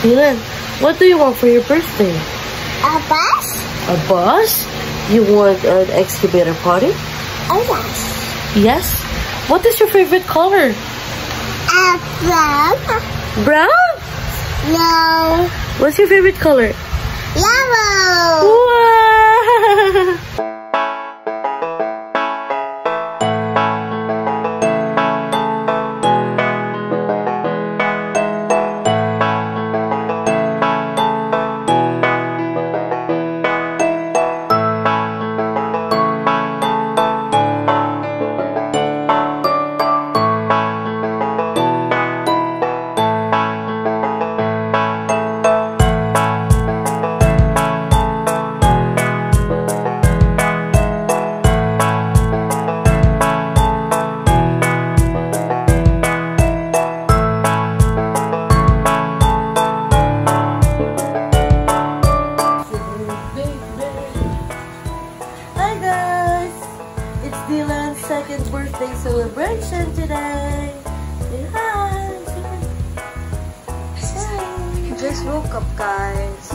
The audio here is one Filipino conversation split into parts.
Dylan, what do you want for your birthday? A bus? A bus? You want an excavator party? Oh, yes. Yes? What is your favorite color? Brown. Brown? No. What's your favorite color? Yellow. Wow! Dylan's second birthday celebration today. Say hi. Hi. Just woke up, guys.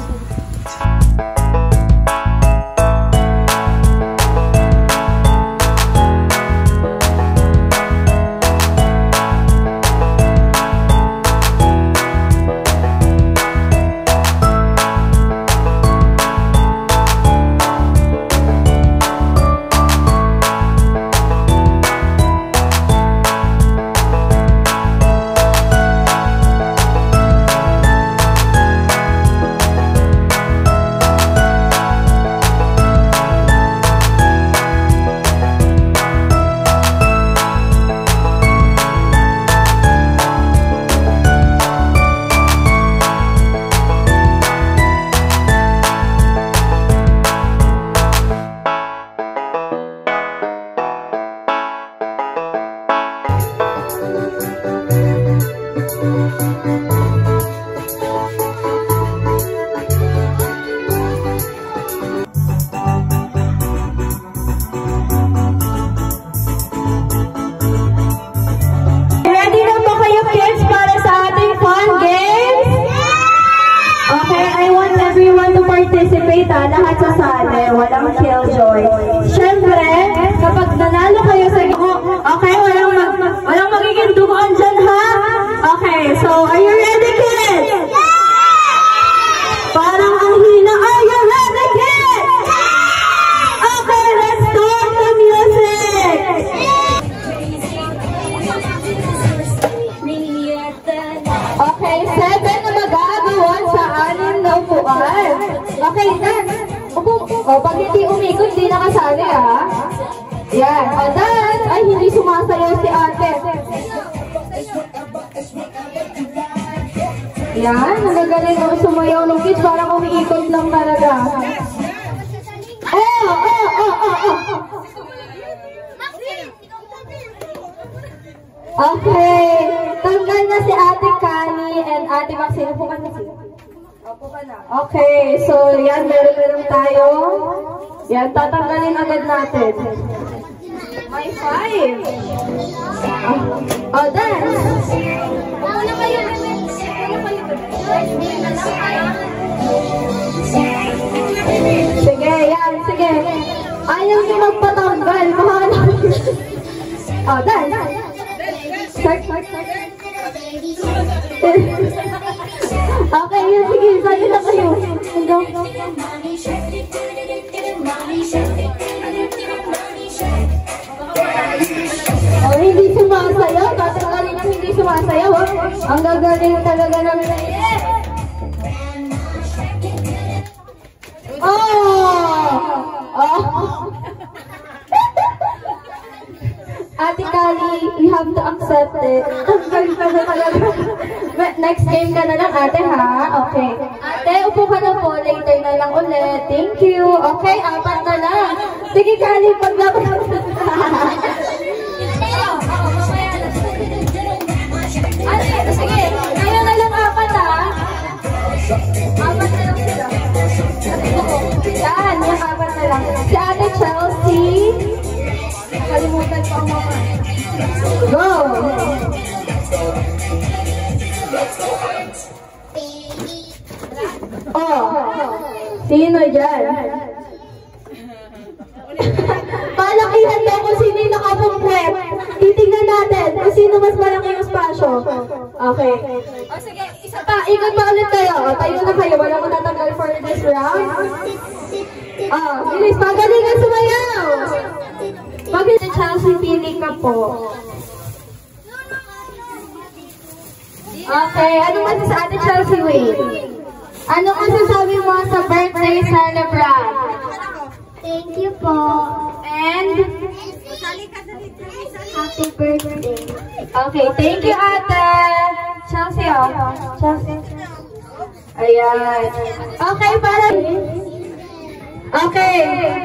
Lahat sa sali, walang killjoy. Siyempre, kapag nanalo kayo sa okay, walang magiging dugoan dyan, ha? Okay, so are you ready, kids? Yeah! Parang ang hina. Are you ready, kids? Yeah! Okay, let's start the music! Okay, 7 na magagawa sa 6 na upuan. Okay, dance. Pag hindi umikot, hindi nakasali, ha? Yan. Dance. Ay, hindi sumasayaw si ate. Yan. Nagagaling ako sumayaw ng kids. Parang umiikot lang talaga. Okay. Tanggal na si Ate Kani and Ate Maxine. Upo ka na siya. Okay, so yan, meron tayo. Yan, tatanggalin agad natin. May 5. Dance. Wala kayo. Sige, yan, sige. Ayaw niyo magpatanggal. Dance. Start. Okay, yun, sige, sali na kayo. Hindi sumasayaw. Tatanggalin ang hindi sumasayaw. Ang gagaling talaga ng... Ate Kali, you have to accept it. Tanggal ka na talaga. Next game ka na lang, ate, ha? Okay. Ate, upo ka na po. Later na lang ulit. Thank you. Okay, 4 na lang. Sige, Kali, paglabas. Ate, sige. Ngayon na lang 4, ha? 4 na lang sila. Yan, yung 4 na lang. Si Ate Chelsea. Kalimutan ko ang mga. Go! Oh, sino dyan? Palakihan daw kung sino yung nakapungkwet. Titignan natin kung sino mas malaki yung espasyo. Okay. O sige, isa pa. Ikot pa ulit kayo. O, tayo na kayo. Wala mo tatanggal for this round. Bilis. Pagalingan sumayaw. Pag Chelsea, pili ka po. Okay. Anong masasabi Chelsea, wait? Anong masasabi mo sa birthday celebrant? Thank you po. And? Happy birthday. Okay, thank you, ate. Chelsea, oh. Chelsea. Ayan. Okay, para... Okay,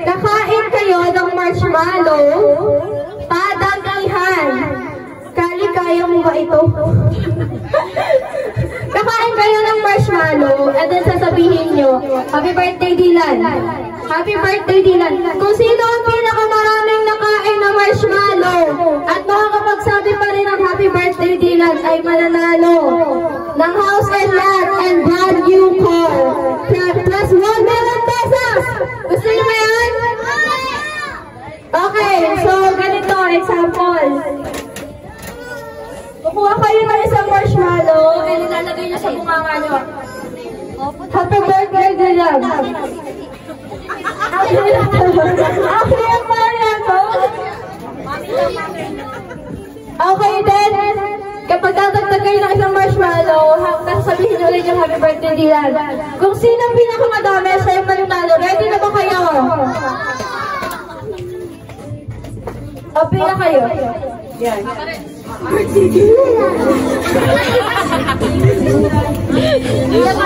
kakain kayo ng marshmallow, padamihan. Kali, kaya mo ba ito? Kakain kayo ng marshmallow, and then sasabihin nyo, Happy birthday, Dylan. Happy birthday, Dylan. Kung sino ang pinakamaraming nakain na marshmallow at makakapagsabi pa rin ng Happy birthday, Dylan, ay mananalo ng house and lot and brand new car. Plus 1 million pesos. Gusto nyo ba yan? Okay, so ganito, example. Kukuha kayo ng isang marshmallow and ilalagay nyo sa bunganga nyo. Happy birthday, Dylan. Actually, ang pangalan ko. Okay, then, kapag tatagtag kayo ng isang marshmallow, sasabihin nyo ulit yung Happy birthday, Dylan. Kung sino ang pinakamadami, siya yung manunalo. Ready na ba kayo? Okay na kayo. Yan.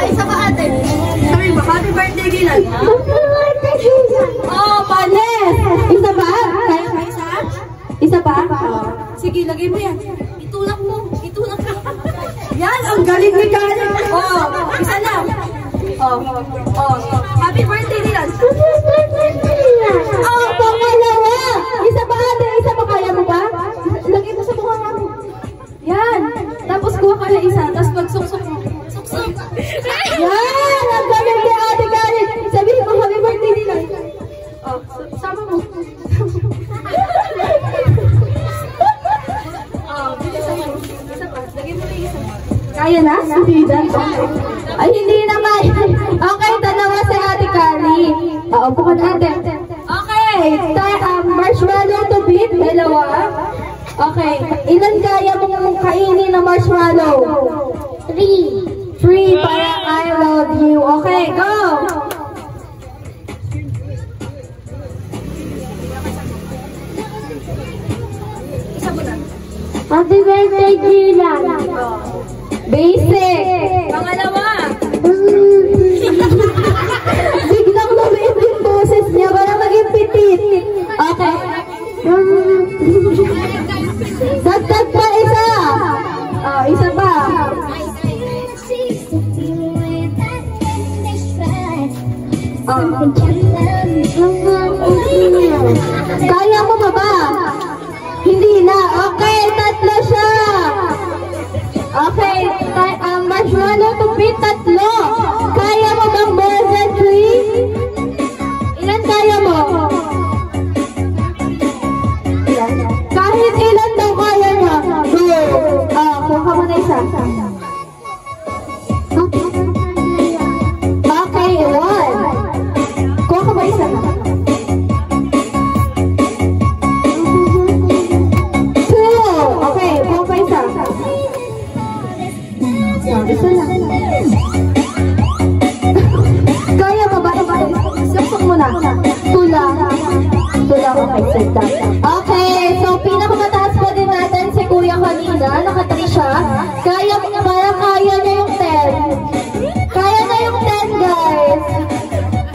Isa pa ate. Sabi mo, Happy birthday, Dylan. Oh, panes! Isa pa? Isa pa? Sige, lagay mo yan. Itulak mo. Itulak mo. Yan, ang galing ni Kali. Oh, isa na. Oh. Happy birthday, Dylan. Oh, pangalawa. Isa pa ate. Isa pa, kaya mo ba? Lagay mo sa bukang mo. Yan. Tapos kuha ka na isa. Tapos pagsuksok mo. Suksok. Yan, ang galing ni ate Kali. Sabihin mo, Happy birthday, Dylan. Oh, sama mo. Kaya na? Hindi na. Ay, hindi na kaya. Okay, dalawa sa ate Kali. Upo ka na ate. Okay, marshmallow to beat. Dalawa. Okay, ilan kaya mong kainin na marshmallow? 3. 3 para I love you. Okay, go! Happy birthday, Dylan. Basic. Pangalawa. Biglang lumiit yung boses niya para maging pitit. Okay. Dagdag pa isa. Isa pa. Kaya mo ba? Hindi na. Okay, tatlo siya. Okay, marshmallow to beat, tatlo. Kaya mo bang more than 3? Ilan kaya mo? Ilan? Kahit ilan daw kaya niya. Go. Kuha mo na isa. Okay, 1. Kuha ka ba isa na? Isa lang. Kaya mo ba? Suksok mo na. Tulang. Okay, set that. Okay, so pinakamataas pa din natin si Kuya kanina. Naka-3 siya. Kaya niya yung 10. Kaya na yung 10, guys.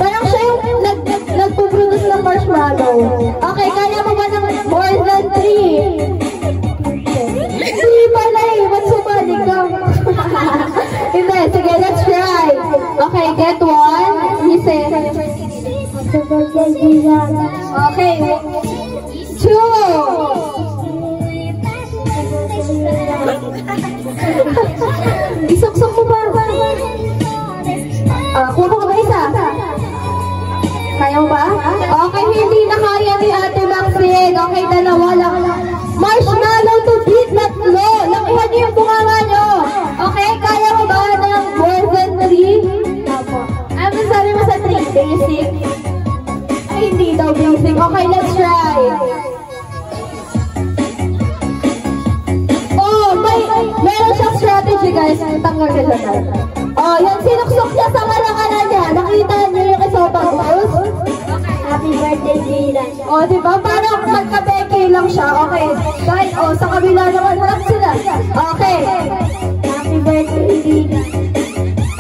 Parang siya yung nagpo-produce ng marshmallow. Okay, kaya mo ba ng more than 3? Hindi pala eh. Ba't sumali ka? Hindi. Sige, let's try. Okay, get 1. He said. Okay. 2. Isuksok mo ba? Kuha Kaya mo ba? Okay, hindi na kaya ni Ate Maxine. Okay, dalawa lang. Marshmallow to beat, tatlo. Lakihan niyo yung bunganga nyo. Okay, kaya mo ba ng more than 3? Opo. Ano sabi mo sa 3? Basic? Ay, hindi daw basic. Okay, let's try. Meron siyang strategy, guys. Tanggal ka dyan. Oh, yan, sinuksok niya sa kalakalan niya. Nakita niyo yung esophagus? Happy birthday, Dylan. Oh, diba? Parang magkabeke lang siya. Okay. Guys, oh, sa kabila naman harap sila. Okay. Happy birthday, Dylan.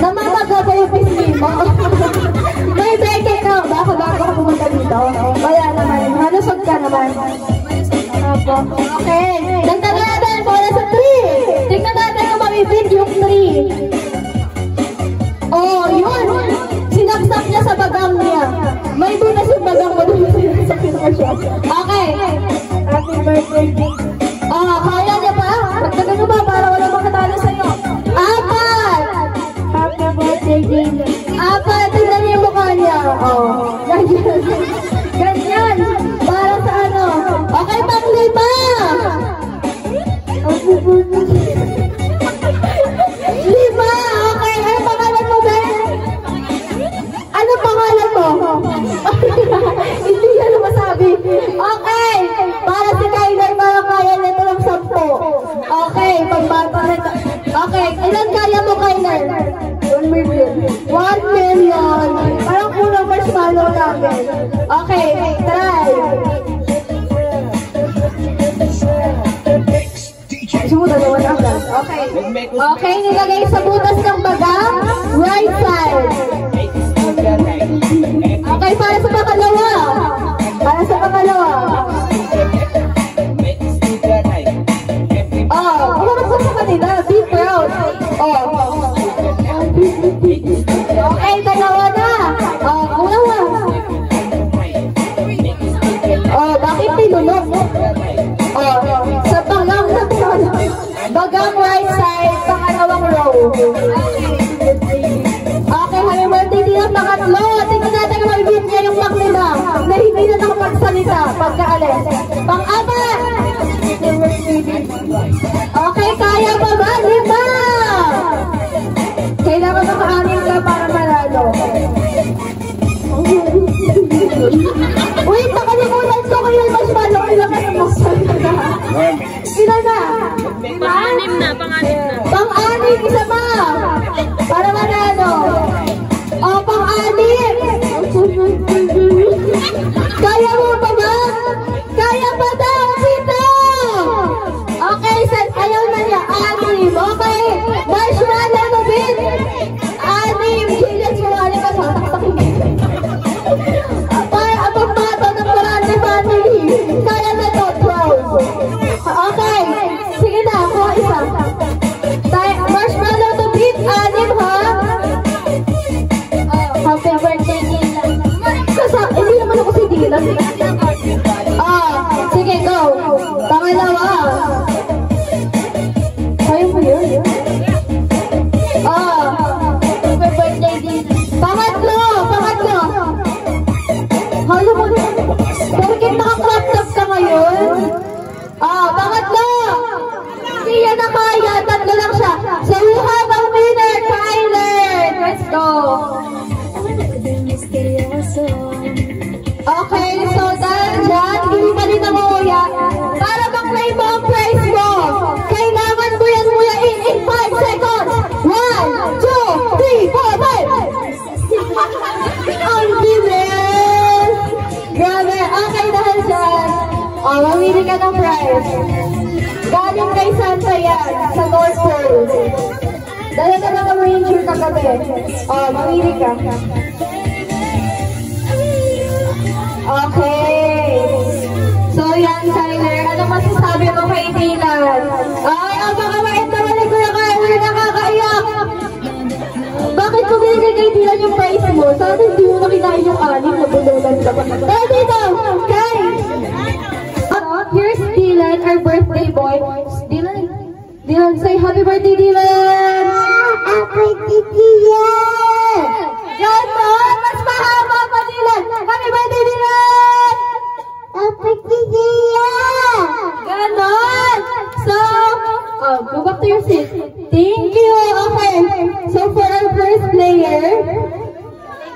Namamaga ba yung pisngi mo? May beke ka ba? Bago ka pumunta dito? Wala naman. Halusog ka naman. Opo. Okay. Nagtagal natin bola sa 3. Tingnan natin kung mamibig yung 3. Oh, yun. Sinaksak niya sa bagang niya. May bunas yung bagang mo doon. Sinaksak niya siya. Okay. Happy birthday, Dylan. Oh, kaya niya ba? Nagtagal nyo ba para wala makatalo sa'yo? 4. Happy birthday, Dylan. 4. Tingnan niyo yung mukha niya. Oh. Ganyan. Ganyan. Para sa ano? Okay, pang-5. Happy birthday. 5. Okay. Ano pangalan mo, Ben? Ano pangalan mo? Hindi yan masabi. Okay. Para si Kyler, para kaya nito ng 10. Okay. Pagbata nito. Okay. Ilan kaya mo, Kyler? 1 million. 1 million. Parang kulang marshmallow namin. Okay. Try. Sumunod na wala agad. Okay. Okay, nilagay sa butas ng baga. Right side. Okay, para sa pangalawa. Para sa pangalawa. Oh, umarap ko sa kanila. Be proud. Oh. Okay, dalawa na. Oh, kulang. Oh, bakit tinulog? Oh, sa bagang bagang right side, pangalawang row. Okay, happy birthday din ang pangatlo. Tingnan natin kung mabibigyan niya yung pack nila na hindi na nakapagsalita pagkaalis. Pang-apat. Okay, kaya pa ba? 5. Kailangan maka-anim ka para manalo. Wait, nakalimutan ko kayo yung marshmallow. Ilan ka ng magsalita? Ilan na? Pang-anim na. Pang-anim, isa pa. Para manalo. O, pang-anim. Kaya mo pa ba? Kaya pa daw, Pito. Okay, ayaw na niya. 6. Okay. Marshmallow na bin. 6. Julian, sumali ka sa taktakin. Abang bato ng Morante family. Kaya na to, 12. Okay. Sige na, kuha isa. Marshmallow to beat, 6 ha? Happy birthday, Dylan. Hindi naman ako si Dylan. Sige, go. Pangalawa. Kaya mo yun? Happy birthday, Dylan. Pangatlo. Hala mo. Bakit naka-crop top ka ngayon? Pangatlo. Hindi yan na kaya. 3 lang siya. So we have a winner, Kyler. Let's go. Okay, so dahil dyan, hindi pa rin nanguya. Para mag-claim mo ang prize mo, kailangan buyan-buyain in 5 seconds. 1, 2, 3, 4, 5. Ang bilis! Grabe. Okay, dahil dyan, mamili ka ng prize. Galing kay Santa yan, sa North Pole. Dala na lang ang ranger kagabi. Mamili ka. Okay. So yan, Tyler. Ano masasabi mo kay Dylan? Ay, ang pakawait naman ni Kuya Kyler. Nakakaiyak. Bakit kung binigay kay Dylan yung prize mo? Sana hindi mo nakinain yung 6. Matulunan ka pa. Kaya dito! Kay! Here's Dylan, our birthday boy. Dylan, say happy birthday, Dylan! Happy birthday, Dylan. Ganon! Mas mahaba pa, Dylan! Happy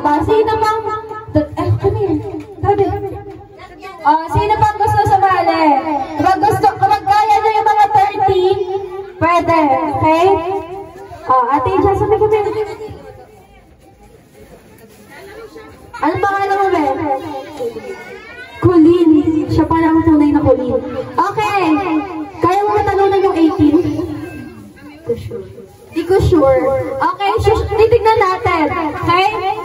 ba? Sino pang... Kami. Grabe. Sino pang gusto sumali? Kapag kaya nyo yung mga 30, pwede. Okay? Ate Isha, sabi ko, ano pangalan mo, Ben? Colleen. Siya pala ang tunay na Colleen. Okay. Kaya mo matalunan yung 18? Di ko sure. Okay, titignan natin. Okay?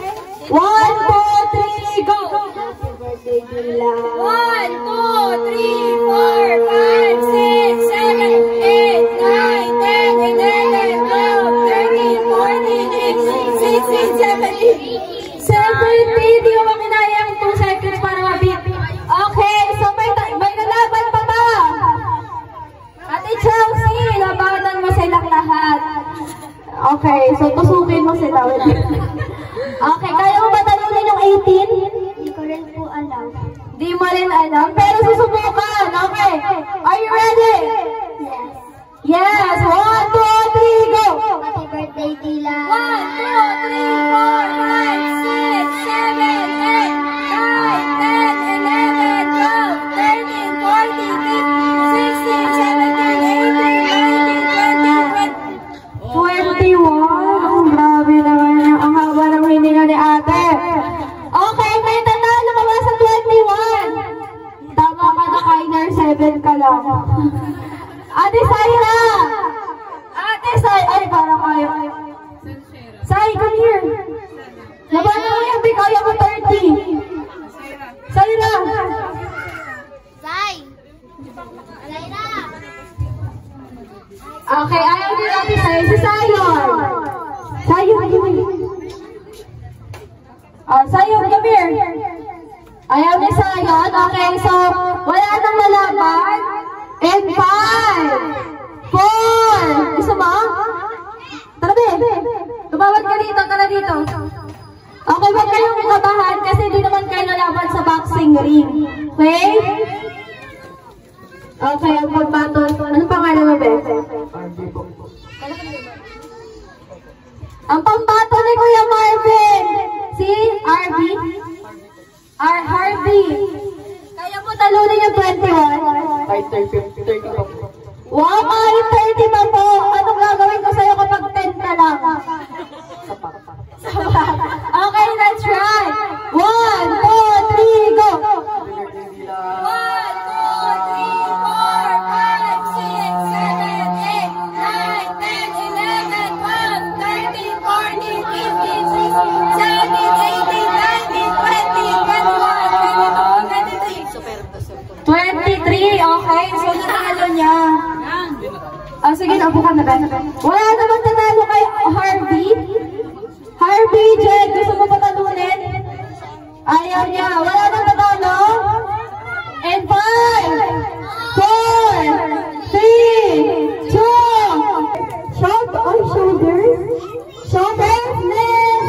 1, 2, 3, go! Happy birthday, Dila. 1, 2, 3, 4, 5, 6, 7, 8, 9, 10, 11, 12, 13, 14, 15, 16, 17, 17. Di ko makinaya ang 2 seconds para mabit. Okay, so may nalaban pa ba? Ate Chelsea, labanan mo silang lahat. Okay, so tusukin mo sila. Okay, kaya mo ba talunin yung 18? Hindi ko rin po alam. Di mo rin alam, pero susubukan. Okay, are you ready? Yes. Yes, 1, 2, 3, go! Happy birthday, Dila. 21. Grabe naman yung ang haba ng hininga ni ate. Okay, may nanalo ka ba sa 21? Tama ka na, Kainer, 7 ka lang. Ate Saira! Ate Saira! Ay, parang kayo. Sai, come here. Labanan mo yan, di kaya mo 30. Saira! Sai. Saira. Okay, ayaw niyo natin sa'yo. Si Sayon. Sayon, come here. Sayon, come here. Ayaw ni Sayon. Okay, so, wala nang lalaban. And 5, 4. Gusto mo? Tara, be. Tumawad ka dito. Tara dito. Okay, wag kayong kinabahan kasi hindi naman kayo nalaban sa boxing ring. Okay? Okay, ang pagbato. Anong pangalan mo, Beth? Ang pambato ni Kuya Marvin. Si Harvey. Harvey. Kaya mo talunin yung 21? Ay, 30 pa po. Wow, kahit 30 pa po. Anong gagawin ko sa'yo kapag 10 ka lang? Okay, let's try. 1, 2, 3, go! 1, 2, 3, 4, 5, 6, 7, 8, 9, 10, 11, 12, 13, 14, 15, 16, 17, 18, 19, 20, 21. Okay, so nanalo niya. Sige, naupo ka na ba? Wala naman nanalo kay Harvey. Harvey, Jen, gusto mo patalunin? Ayaw niya. Wala nang nanalo? And 5, 4, 3, 2. Shoulders. Shoulders, knees,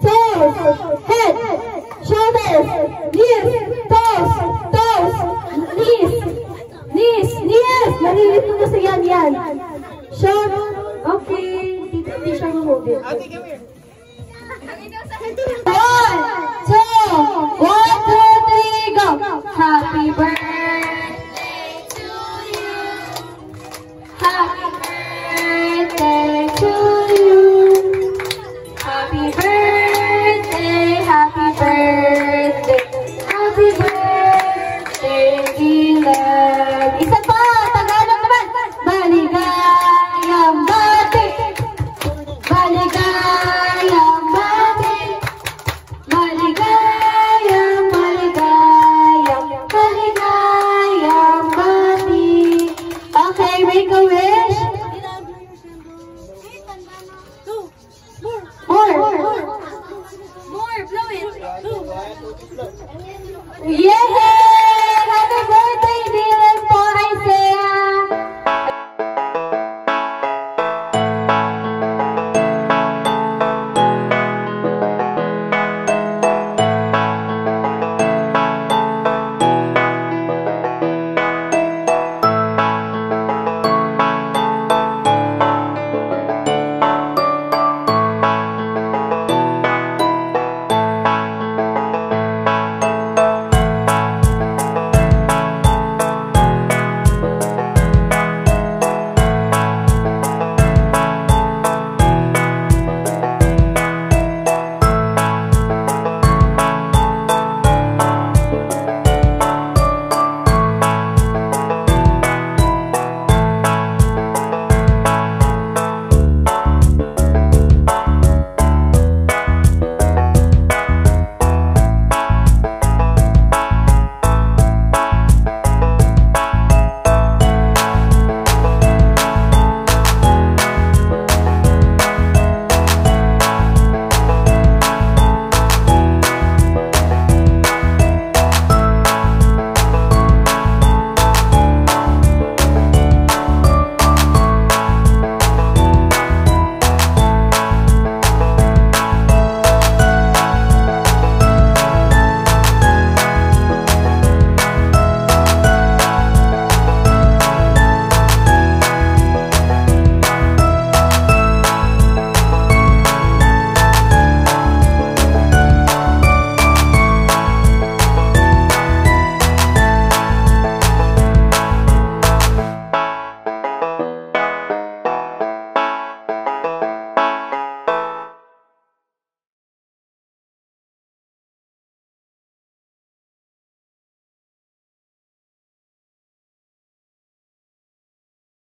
toes, head, shoulders, knees, toes, knees. Nalilito na siya yan. Okay. Hindi siya mahuli. Okay, come here. 1, 2, 3, go! Happy birthday to you. Happy birthday to you. Happy birthday, happy birthday. Happy birthday, Dylan. Isa pa, Tagalog naman. Maligayang bati. Maligayang bati. Maligayang bati. Okay, make a wish. More, blow it. Yeah!